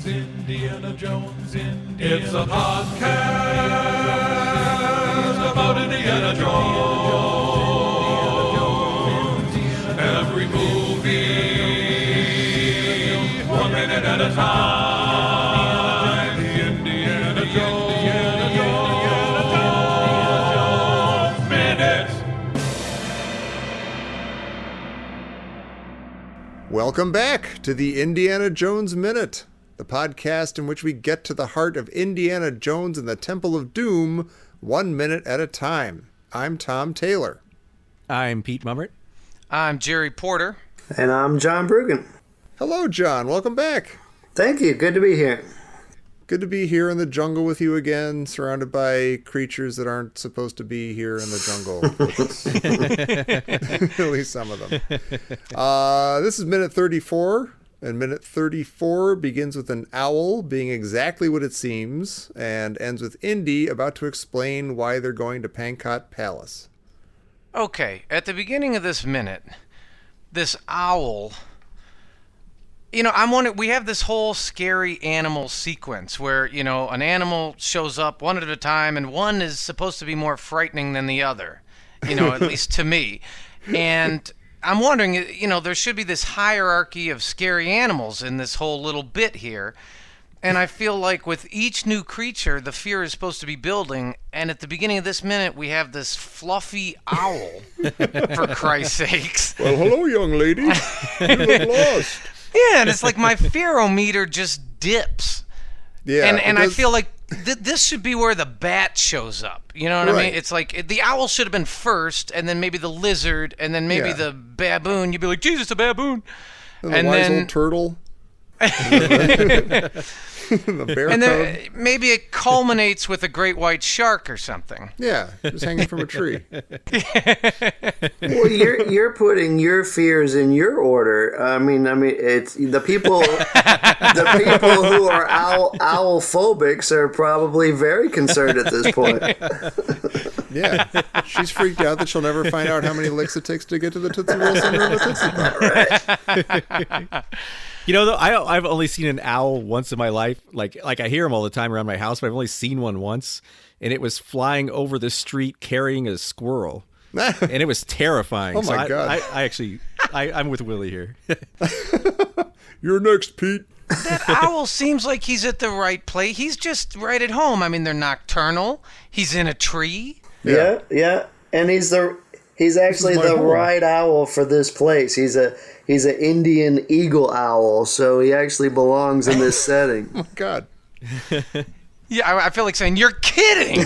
Indiana Jones, It's a podcast about Indiana Jones. Every movie, 1 minute at a time. Indiana Jones Minute. Welcome back to the Indiana Jones Minute, the podcast in which we get to the heart of Indiana Jones and the Temple of Doom 1 minute at a time. I'm Tom Taylor. I'm Pete Mummert. I'm Jerry Porter. And I'm John Brueggen. Hello, John. Welcome back. Thank you. Good to be here. Good to be here in the jungle with you again, surrounded by creatures that aren't supposed to be here in the jungle. At least some of them. This is minute 34, and minute 34 begins with an owl being exactly what it seems, and ends with Indy about to explain why they're going to Pankot Palace. Okay, at the beginning of this minute, this owl... You know, I'm wondering, we have this whole scary animal sequence where, you know, an animal shows up one at a time and one is supposed to be more frightening than the other, you know, at least to me. And I'm wondering, you know, there should be this hierarchy of scary animals in this whole little bit here. And I feel like with each new creature, the fear is supposed to be building. And at the beginning of this minute, we have this fluffy owl, for Christ's sakes. Well, hello, young lady. You look lost. Yeah, and it's like my fearometer just dips. Yeah, and I feel like this should be where the bat shows up. You know what I mean? It's like the owl should have been first, and then maybe the lizard, and then maybe the baboon. You'd be like, Jesus, a baboon. And wise old turtle. The bear and then cub. maybe it culminates with a great white shark or something. Yeah, just hanging from a tree. Well, you're putting your fears in your order. I mean, it's the people who are owl phobics are probably very concerned at this point. Yeah, she's freaked out that she'll never find out how many licks it takes to get to the Tootsie Roll center of a Tootsie Pop. Right. You know, though, I've only seen an owl once in my life. Like I hear them all the time around my house, but I've only seen one once, and it was flying over the street carrying a squirrel, and it was terrifying. Oh my God! I'm with Willie here. You're next, Pete. That owl seems like he's at the right place. He's just right at home. I mean, they're nocturnal. He's in a tree. Yeah. And he's actually the right owl for this place. He's an Indian eagle owl, so he actually belongs in this setting. Oh my God. Yeah, I feel like saying, you're kidding!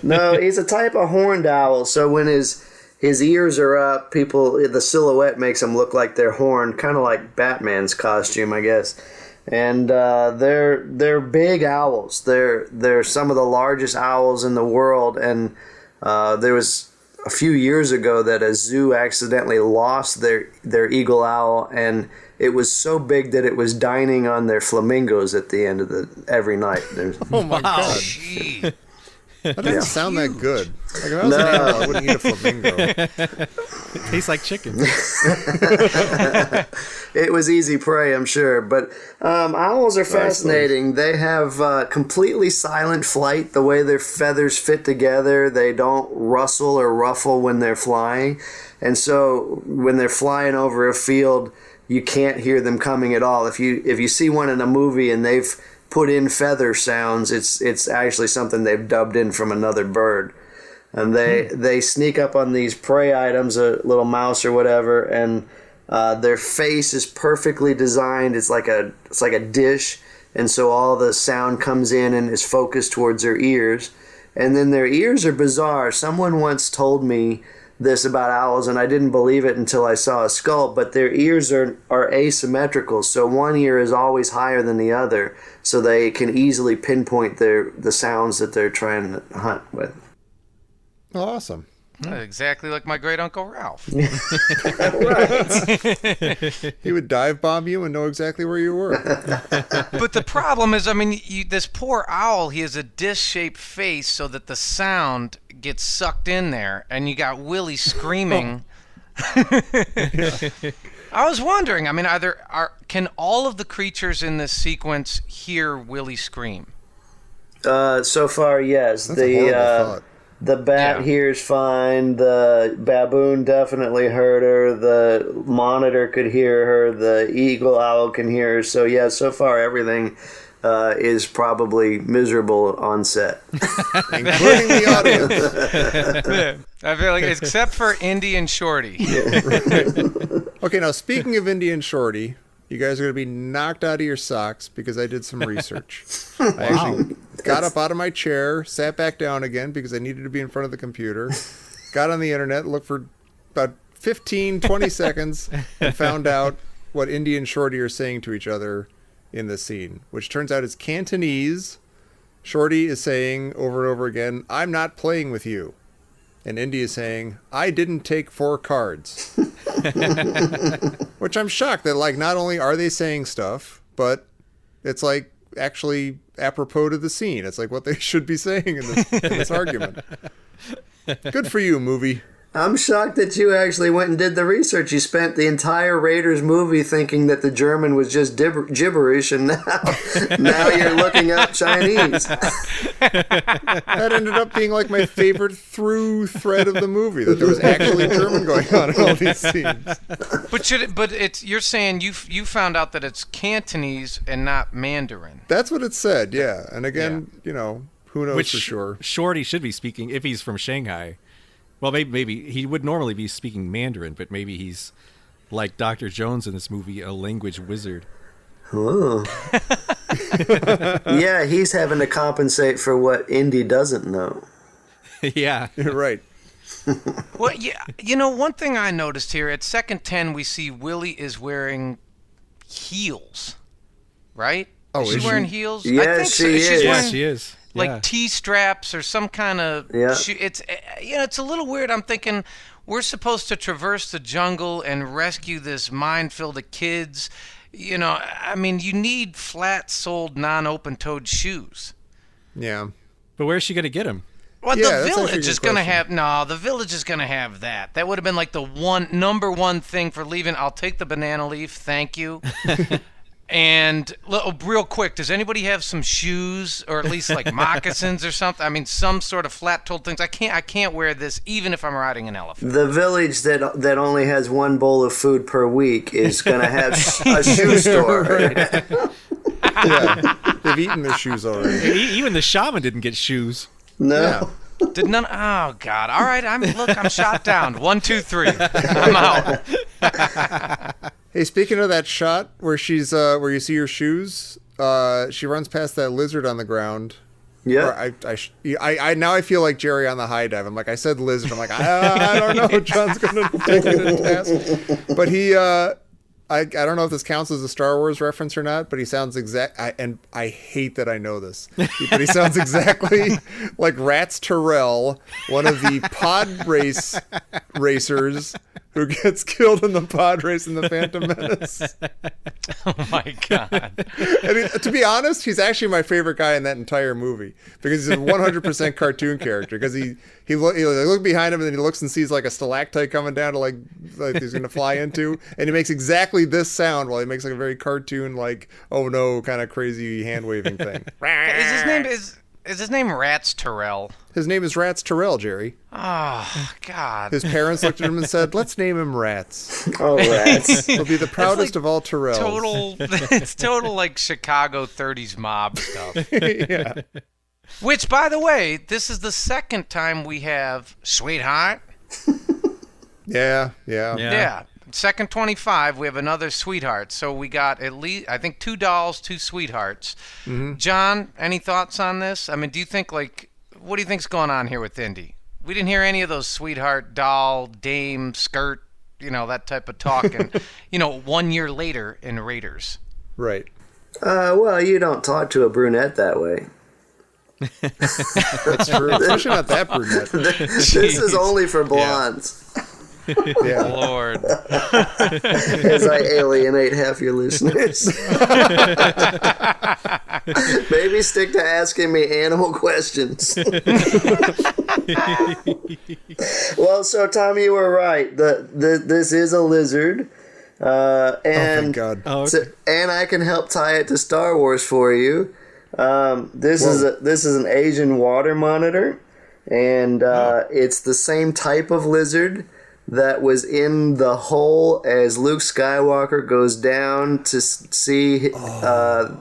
No, he's a type of horned owl, so when his ears are up, the silhouette makes him look like they're horned, kind of like Batman's costume, I guess. And they're big owls. They're some of the largest owls in the world, and there was a few years ago that a zoo accidentally lost their eagle owl, and it was so big that it was dining on their flamingos at the end of every night. Oh my God. Gee. That doesn't sound that good. Like if I was an animal, I wouldn't eat a flamingo. It tastes like chicken. It was easy prey, I'm sure. But owls are fascinating. They have completely silent flight, the way their feathers fit together. They don't rustle or ruffle when they're flying. And so when they're flying over a field, you can't hear them coming at all. If you see one in a movie and they've put in feather sounds, it's actually something they've dubbed in from another bird. And they sneak up on these prey items, a little mouse or whatever, and their face is perfectly designed. It's like a dish, and so all the sound comes in and is focused towards their ears. And then their ears are bizarre. Someone once told me this about owls, and I didn't believe it until I saw a skull, but their ears are asymmetrical, so one ear is always higher than the other, so they can easily pinpoint the sounds that they're trying to hunt with. Awesome. Exactly like my great Uncle Ralph. Right. He would dive bomb you and know exactly where you were. But the problem is, I mean, this poor owl, he has a dish-shaped face so that the sound gets sucked in there, and you got Willie screaming. I was wondering. I mean, can all of the creatures in this sequence hear Willie scream? So far, yes. That's a horrible thought. The bat hears fine. The baboon definitely heard her. The monitor could hear her. The eagle owl can hear her. So yeah, so far everything is probably miserable on set, including the audience. I feel like except for Indy and Shorty. Okay, now speaking of Indy and Shorty, you guys are going to be knocked out of your socks because I did some research. I actually got up out of my chair, sat back down again because I needed to be in front of the computer, got on the internet, looked for about 15, 20 seconds, and found out what Indy and Shorty are saying to each other in this scene, which turns out is Cantonese. Shorty is saying over and over again, "I'm not playing with you." And Indy is saying, "I didn't take 4 cards." Which I'm shocked that, like, not only are they saying stuff, but it's like actually apropos to the scene. It's like what they should be saying in this argument. Good for you, movie. I'm shocked that you actually went and did the research. You spent the entire Raiders movie thinking that the German was just gibberish, and now you're looking up Chinese. That ended up being like my favorite through thread of the movie, that there was actually German going on in all these scenes. But you're saying you found out that it's Cantonese and not Mandarin. That's what it said, yeah. And again, you know, who knows for sure. Shorty should be speaking if he's from Shanghai. Well, maybe he would normally be speaking Mandarin, but maybe he's like Dr. Jones in this movie, a language wizard. Oh. Yeah, he's having to compensate for what Indy doesn't know. Yeah. You're right. Well, yeah, you know, one thing I noticed here, at second 10, we see Willie is wearing heels, right? Oh, is she wearing heels? Yeah, I think she is. She's Yeah, wearing, she is. like T-straps or some kind of shoe. It's it's a little weird. I'm thinking we're supposed to traverse the jungle and rescue this minefield of kids. You know, I mean, you need flat-soled, non-open-toed shoes. Yeah. But where's she going to get him? Well, Yeah, the that's village is going to question. have the village is going to have that. That would have been like the number one thing for leaving. I'll take the banana leaf, thank you. And real quick, does anybody have some shoes or at least like moccasins or something? I mean, some sort of flat-toed things. I can't wear this even if I'm riding an elephant. The village that only has one bowl of food per week is going to have a shoe store. Yeah. They've eaten their shoes already. Even the shaman didn't get shoes. No. Yeah. Did none? Oh God! All right, I'm shot down. 1, 2, 3. I'm out. Hey, speaking of that shot where she's where you see her shoes, she runs past that lizard on the ground. Yeah. I now I feel like Jerry on the high dive. I'm like, I said lizard. I'm like, I don't know. John's gonna take it to task. But he, I don't know if this counts as a Star Wars reference or not. But he sounds and I hate that I know this. But he sounds exactly like Rats Terrell, one of the pod racers who gets killed in the pod race in the Phantom Menace. Oh my God! And to be honest, he's actually my favorite guy in that entire movie because he's a 100% cartoon character. Because he look behind him and then he looks and sees like a stalactite coming down to like he's going to fly into, and he makes exactly this sound while he makes like a very cartoon like oh no kind of crazy hand waving thing. Is his name Rats Terrell? His name is Rats Terrell, Jerry. Oh God! His parents looked at him and said, "Let's name him Rats. Oh, rats. He'll be the proudest of all Terrells." It's total like Chicago 30s mob stuff. Yeah. Which, by the way, this is the second time we have Sweetheart. Yeah. Yeah. Second 25, we have another Sweetheart. So we got at least, I think, 2 dolls, 2 sweethearts. Mm-hmm. John, any thoughts on this? I mean, what do you think's going on here with Indy? We didn't hear any of those sweetheart, doll, dame, skirt, that type of talk. And, 1 year later in Raiders. Right. Well, you don't talk to a brunette that way. That's true. Especially not that brunette. This is only for blondes. Yeah. Lord. As I alienate half your listeners. Maybe stick to asking me animal questions. Well, so Tom, you were right. This is a lizard. And thank God. Oh, okay. so, and I can help tie it to Star Wars for you. This is an Asian water monitor, and it's the same type of lizard that was in the hole as Luke Skywalker goes down to see on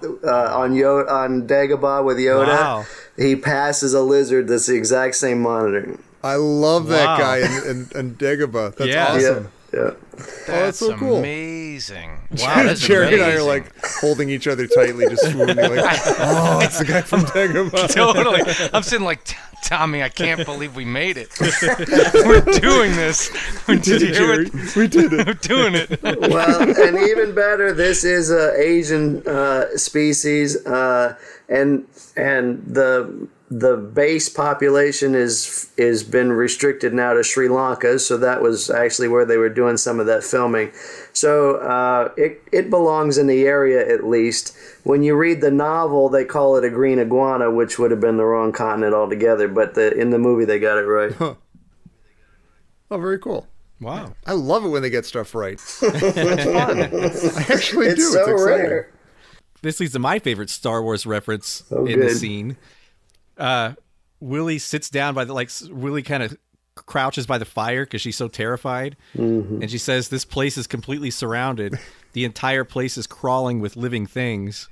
Dagobah with Yoda. Wow. He passes a lizard that's the exact same monitor. I love that Wow. guy in Dagobah. That's Yeah. awesome. Yeah. That's so cool. Amazing. Wow, that's Jerry and I are amazing. like holding each other tightly, just swooning. Like, oh, it's the guy from Dagobah. Totally. I'm sitting like, Tommy, I can't believe we made it. We're doing this. We did it, Jerry. We did We're it. doing it. Well, and even better, this is a Asian species, and the base population is been restricted now to Sri Lanka, so that was actually where they were doing some of that filming. So it belongs in the area at least. When you read the novel, they call it a green iguana, which would have been the wrong continent altogether, but in the movie they got it right. Huh. Oh, very cool. Wow. I love it when they get stuff right. It's fun. I actually do. It's so it's exciting. rare. This leads to my favorite Star Wars reference Oh, in the good. scene. Willie sits down Willie kind of crouches by the fire because she's so terrified. Mm-hmm. And she says, this place is completely surrounded. The entire place is crawling with living things,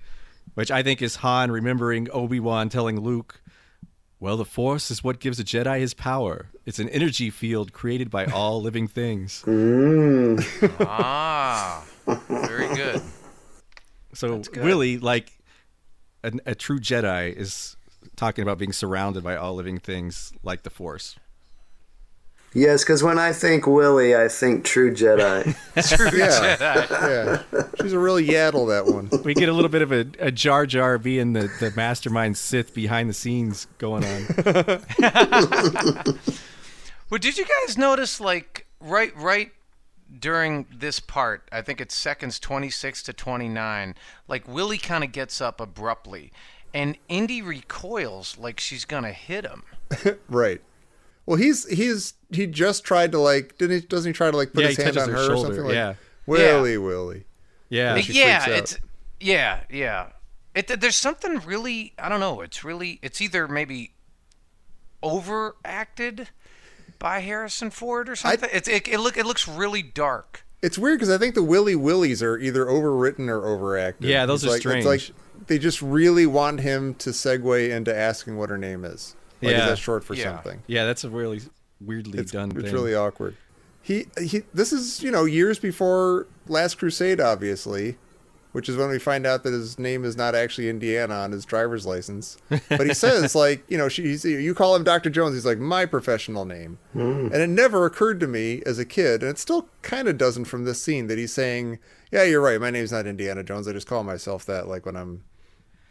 which I think is Han remembering Obi-Wan telling Luke, well, the Force is what gives a Jedi his power. It's an energy field created by all living things. Ah, very good. So Willie, like a true Jedi, is talking about being surrounded by all living things like the Force. Yes, because when I think Willie, I think True Jedi. Yeah. Yeah. She's a real yaddle, that one. We get a little bit of a Jar Jar being the mastermind Sith behind the scenes going on. Well, did you guys notice, like, right during this part, I think it's seconds 26 to 29, like, Willie kind of gets up abruptly, and Indy recoils like she's going to hit him. Right. Well, he just tried to, like, doesn't he try to, like, put Yeah, his he hand touches on her her or shoulder, something? Like, yeah. Willie. Yeah. She freaks out. It's yeah. There's something really, I don't know. It's either maybe overacted by Harrison Ford or something. It looks really dark. It's weird because I think the Willies are either overwritten or overacted. Yeah, those are strange. It's like they just really want him to segue into asking what her name is. Like, Yeah. is that short for Yeah. something? Yeah, that's a really weirdly done It's thing. really awkward. This is, years before Last Crusade, obviously, which is when we find out that his name is not actually Indiana on his driver's license. But he says, like, you call him Dr. Jones. He's like, my professional name. And it never occurred to me as a kid, and it still kind of doesn't from this scene, that he's saying, yeah, you're right. My name's not Indiana Jones. I just call myself that, like, when I'm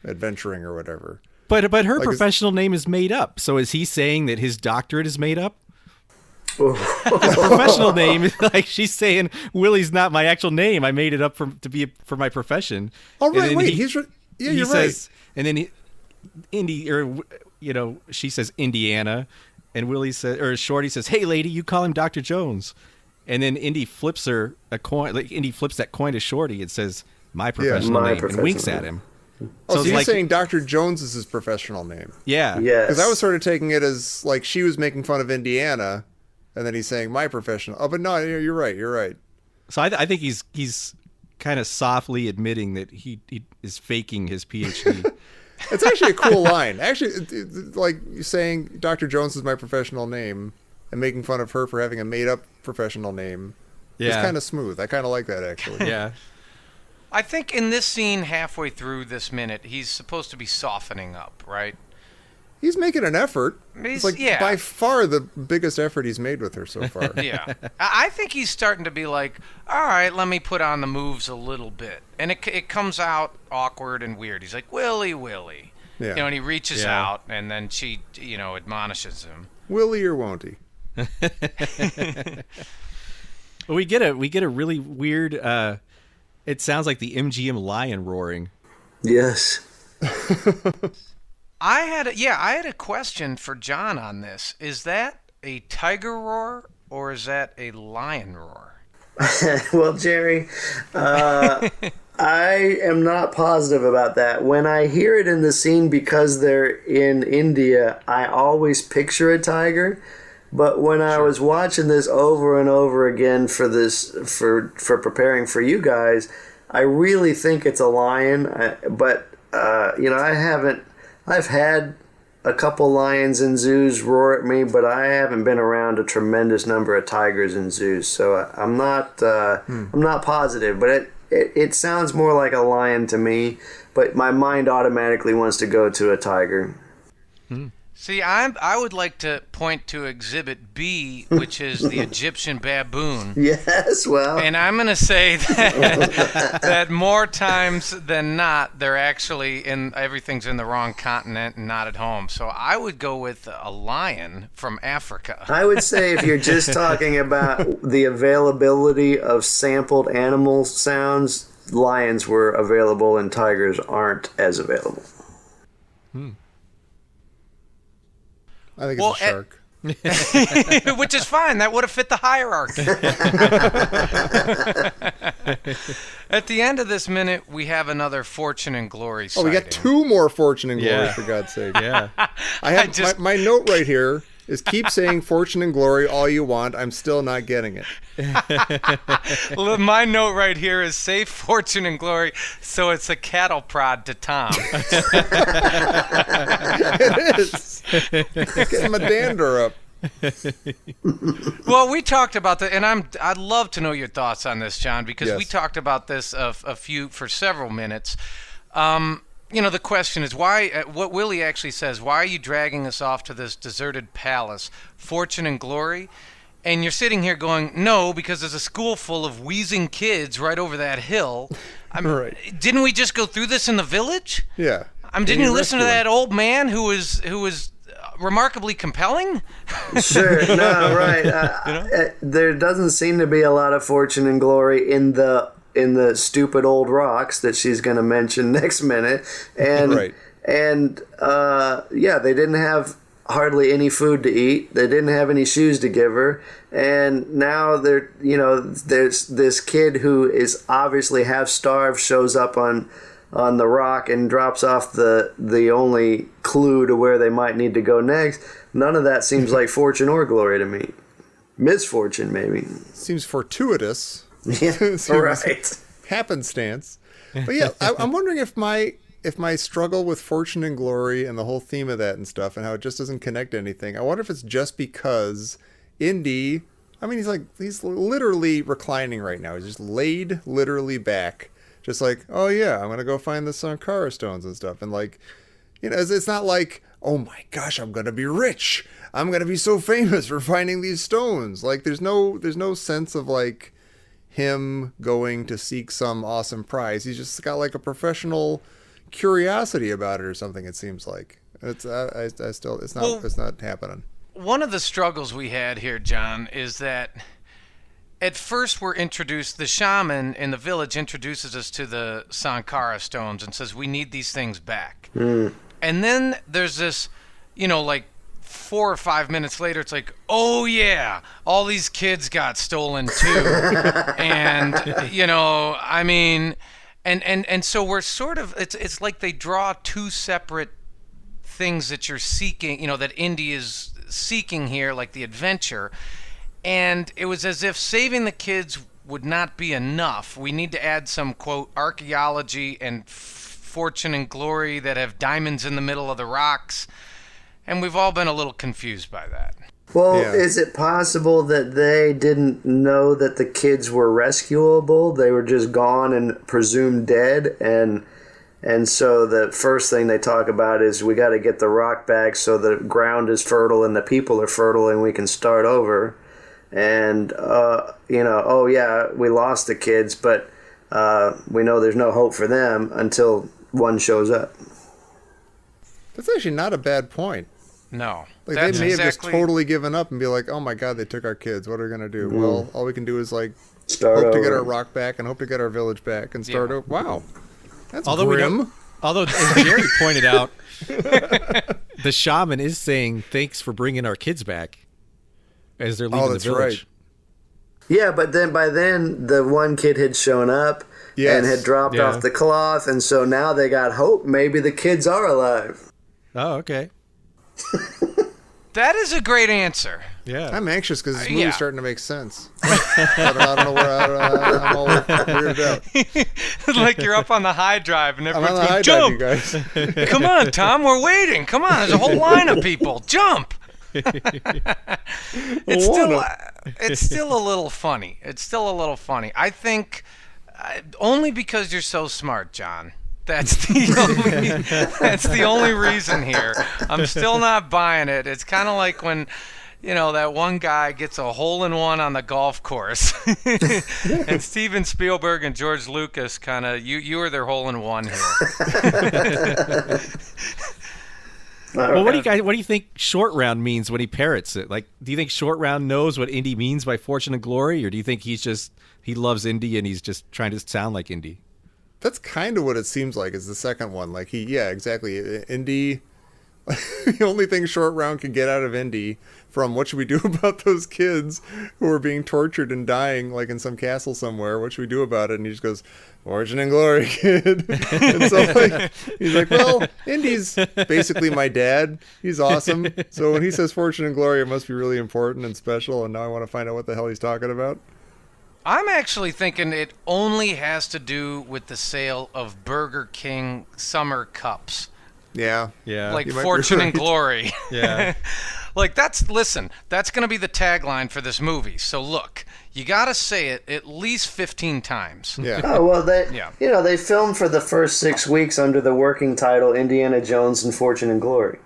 adventuring or whatever. But her Like, professional name is made up. So is he saying that his doctorate is made up? His professional name, like she's saying, Willie's not my actual name. I made it up for my profession. Oh, And right. then Wait. he You're says, and then she says Indiana, and Willie says, or Shorty says, "Hey, lady, you call him Dr. Jones." And then Indy flips her a coin. Like Indy flips that coin to Shorty and says, "My professional My name," professional and winks name. at him. Oh, so it's you're like- saying Dr. Jones is his professional name? Yeah. Yes. Because I was sort of taking it as, like, she was making fun of Indiana, and then he's saying my professional. Oh, but no, you're right. So I think he's kind of softly admitting that he is faking his PhD. It's actually a cool line. Actually, like saying Dr. Jones is my professional name and making fun of her for having a made-up professional name is Yeah. kind of smooth. I kind of like that, actually. Yeah. I think in this scene, halfway through this minute, he's supposed to be softening up, right? He's making an effort. It's like Yeah. by far the biggest effort he's made with her so far. Yeah. I think he's starting to be like, all right, let me put on the moves a little bit. And it comes out awkward and weird. He's like, Willie. Yeah. And he reaches Yeah. out, and then she, admonishes him. Will he or won't he? But we get a really weird. It sounds like the MGM lion roaring. Yes. I had a question for John on this. Is that a tiger roar or is that a lion roar? Well, Jerry, I am not positive about that. When I hear it in the scene because they're in India, I always picture a tiger. But when I was watching this over and over again for preparing for you guys, I really think it's a lion. I've had a couple lions in zoos roar at me, but I haven't been around a tremendous number of tigers in zoos, so I'm not positive. But it sounds more like a lion to me. But my mind automatically wants to go to a tiger. See, I would like to point to Exhibit B, which is the Egyptian baboon. Yes, well. And I'm going to say that more times than not, they're actually everything's in the wrong continent and not at home. So I would go with a lion from Africa. I would say if you're just talking about the availability of sampled animal sounds, lions were available and tigers aren't as available. I think it's a shark. Which is fine. That would have fit the hierarchy. At the end of this minute, we have another Fortune and Glory sighting. Oh, we got 2 more Fortune and Glory, for God's sake. Yeah. I have my note right here is keep saying Fortune and Glory all you want. I'm still not getting it. My note right here is say Fortune and Glory, so it's a cattle prod to Tom. It is. Getting my dander up. Well, we talked about that, and I'd love to know your thoughts on this, John, because we talked about this for several minutes. The question is why. What Willie actually says: why are you dragging us off to this deserted palace, Fortune and Glory? And you're sitting here going, no, because there's a school full of wheezing kids right over that hill. Right. Didn't we just go through this in the village? Yeah. Didn't you listen to that old man who was remarkably compelling? Sure. No, right. There doesn't seem to be a lot of Fortune and Glory in the stupid old rocks that she's going to mention next minute. And right. And they didn't have hardly any food to eat. They didn't have any shoes to give her. And now there's this kid who is obviously half starved shows up on the rock and drops off the only clue to where they might need to go next. None of that seems like Fortune or Glory to me. Misfortune, maybe. Seems fortuitous. Yeah, Seems right. Happenstance. But yeah, I'm wondering if my struggle with Fortune and Glory and the whole theme of that and stuff and how it just doesn't connect to anything, I wonder if it's just because Indy, I mean, he's literally reclining right now. He's just laid literally back. Just like, oh yeah, I'm going to go find the Sankara stones and stuff. And it's not like, oh my gosh, I'm going to be rich. I'm going to be so famous for finding these stones. Like there's no sense of like him going to seek some awesome prize. He's just got like a professional curiosity about it or something. It seems like it's not happening. One of the struggles we had here, John, is that at first we're introduced, the shaman in the village introduces us to the Sankara stones and says we need these things back. And then there's this, like 4 or 5 minutes later, it's like, oh yeah, all these kids got stolen too. And, and so we're sort of, it's like they draw 2 separate things that you're seeking, that Indy is seeking here, like the adventure. And it was as if saving the kids would not be enough. We need to add some, quote, archaeology and Fortune and Glory that have diamonds in the middle of the rocks. And we've all been a little confused by that. Well, Is it possible that they didn't know that the kids were rescuable? They were just gone and presumed dead, and so the first thing they talk about is we got to get the rock back so the ground is fertile and the people are fertile and we can start over. And oh yeah, we lost the kids, but we know there's no hope for them until one shows up. That's actually not a bad point. No. Like they may have just totally given up and be like, oh my god, they took our kids. What are we going to do? Well, all we can do is like hope to get our rock back and hope to get our village back and start over. Wow. That's grim. Although, as Jerry pointed out, the shaman is saying thanks for bringing our kids back as they're leaving the village. Right. Yeah, but then by then the one kid had shown up and had dropped off the cloth, and so now they got hope. Maybe the kids are alive. Oh, okay. That is a great answer. Yeah. I'm anxious because this movie's starting to make sense. I don't know where I'm all weirded out. Like you're up on the high drive and I'm on everyone's the high going, drive, jump! you guys. Come on, Tom, we're waiting. Come on, there's a whole line of people. Jump! It's still a little funny. It's still a little funny. I think only because you're so smart, John. That's the only reason here. I'm still not buying it. It's kind of like when, that one guy gets a hole-in-one on the golf course, and Steven Spielberg and George Lucas kind of you were their hole-in-one here. Well, what do you think Short Round means when he parrots it? Like, do you think Short Round knows what Indy means by fortune and glory, or do you think he loves Indy and he's just trying to sound like Indy? That's kind of what it seems like is the second one. Like exactly. Indy, the only thing Short Round can get out of Indy from what should we do about those kids who are being tortured and dying like in some castle somewhere? What should we do about it? And he just goes, fortune and glory, kid. And so he's like, well, Indy's basically my dad. He's awesome. So when he says fortune and glory, it must be really important and special. And now I want to find out what the hell he's talking about. I'm actually thinking it only has to do with the sale of Burger King summer cups. Yeah. Like fortune and glory. Yeah. Like that's going to be the tagline for this movie. So look, you got to say it at least 15 times. Yeah. Oh, well, they filmed for the first 6 weeks under the working title Indiana Jones and Fortune and Glory.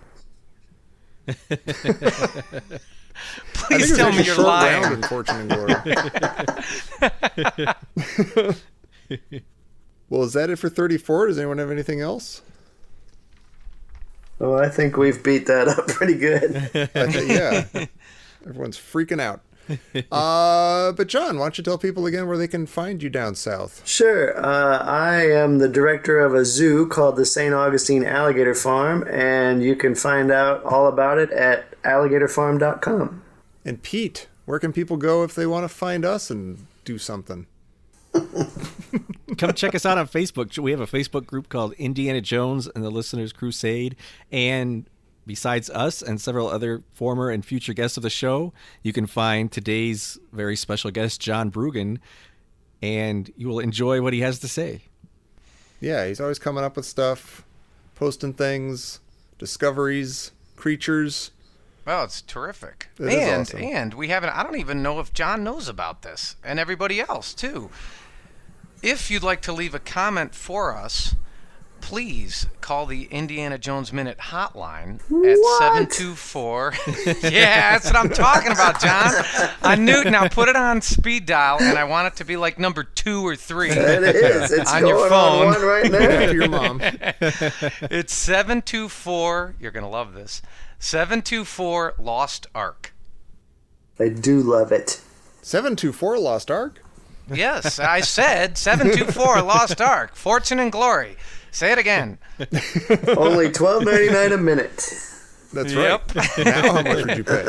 Please tell me you're lying. In Fortune and Glory. Well, is that it for 34? Does anyone have anything else? Oh, I think we've beat that up pretty good. Yeah. Everyone's freaking out. But John, why don't you tell people again where they can find you down south? Sure. I am the director of a zoo called the St. Augustine Alligator Farm, and you can find out all about it at alligatorfarm.com. And Pete, where can people go if they want to find us and do something? Come check us out on Facebook. We have a Facebook group called Indiana Jones and the Listeners Crusade. And besides us and several other former and future guests of the show, you can find today's very special guest, John Brueggen, and you will enjoy what he has to say. Yeah, he's always coming up with stuff, posting things, discoveries, creatures. Well, it's terrific. It is awesome. And we haven't, I don't even know if John knows about this, and everybody else too. If you'd like to leave a comment for us, please call the Indiana Jones Minute hotline at 724. Yeah, that's what I'm talking about, John. I knew. Now put it on speed dial, and I want it to be like number 2 or 3. It is. It's on going your phone. on one right now. Back to your mom. It's 724. You're going to love this. 724 Lost Ark. I do love it. 724 Lost Ark? Yes, I said 724 Lost Ark. Fortune and glory. Say it again. Only $12.99 a minute. That's Yep. right. Now how much would you pay?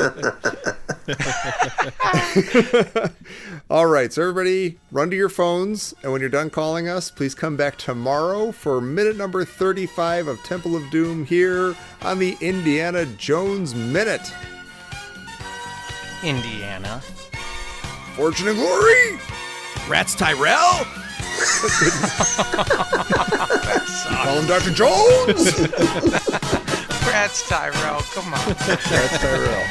All right, so everybody run to your phones, and when you're done calling us, please come back tomorrow for minute number 35 of Temple of Doom here on the Indiana Jones Minute. Indiana. Fortune and glory! Rats Tyrell? Call him Dr. Jones! Rats Tyrell, come on. That's Tyrell.